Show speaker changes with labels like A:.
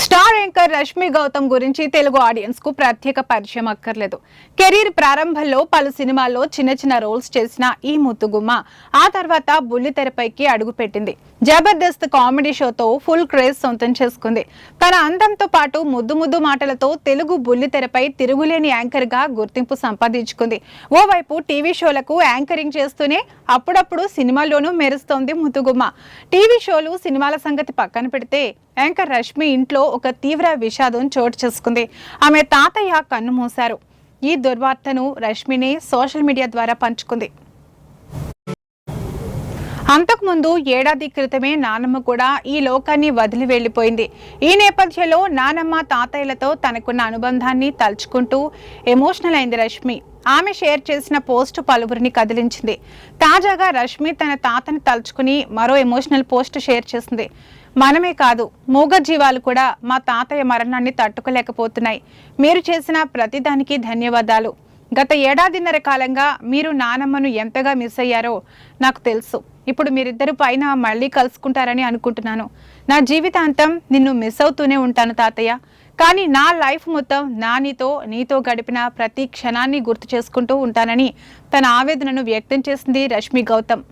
A: Star anchor Rashmi Gautam గురించి Telugu audience కు ప్రత్యేక పరిచయం అక్కర్లేదు. కెరీర్ ప్రారంభంలో పలు సినిమాల్లో చిన్న చిన్న రోల్స్ చేసిన ఈ ముద్దుగుమ్మ ఆ తర్వాత బుల్లితెరపైకి అడుగుపెట్టింది. జబర్దస్త్ కామెడీ షోతో ఫుల్ క్రేజ్ సొంతం చేసుకుంది. తన అందంతో పాటు ముద్దు మాటలతో తెలుగు బుల్లితెరపై తిరుగులేని యాంకర్ గా గుర్తింపు సంపాదించుకుంది. ఓవైపు టీవీ షోలకు యాంకరింగ్ చేస్తూనే అప్పుడప్పుడు సినిమాల్లోనూ మెరుస్తోంది ముద్దుగుమ్మ. టీవీ షోలు సినిమాల సంగతి పక్కన పెడితే యాంకర్ రష్మి ఇంట్లో ఒక తీవ్ర విషాదం చోటు చేసుకుంది. ఆమె తాతయ్య కన్నుమూశారు. ఈ దుర్వార్తను రష్మిని సోషల్ మీడియా ద్వారా పంచుకుంది. అంతకుముందు ఏడాది క్రితమే నానమ్మ కూడా ఈ లోకాన్ని వదిలి వెళ్లిపోయింది. ఈ నేపథ్యంలో నానమ్మ తాతయ్యలతో తనకున్న అనుబంధాన్ని తలుచుకుంటూ ఎమోషనల్ అయింది రష్మి. ఆమె షేర్ చేసిన పోస్ట్ పలువురిని కదిలించింది. తాజాగా రష్మి తన తాతని తలుచుకుని మరో ఎమోషనల్ పోస్ట్ షేర్ చేసింది. మనమే కాదు, మూగ జీవాలు కూడా మా తాతయ్య మరణాన్ని తట్టుకోలేకపోతున్నాయి. మీరు చేసిన ప్రతిదానికి ధన్యవాదాలు. గత ఏడాదిన్నర కాలంగా మీరు నానమ్మను ఎంతగా మిస్ అయ్యారో నాకు తెలుసు. ఇప్పుడు మీరిద్దరు పైన మళ్ళీ కలుసుకుంటారని అనుకుంటున్నాను. నా జీవితాంతం నిన్ను మిస్ అవుతూనే ఉంటాను తాతయ్య. కానీ నా లైఫ్ మొత్తం నీతో గడిపిన ప్రతి క్షణాన్ని గుర్తు చేసుకుంటూ ఉంటానని తన ఆవేదనను వ్యక్తం చేసింది రష్మి గౌతమ్.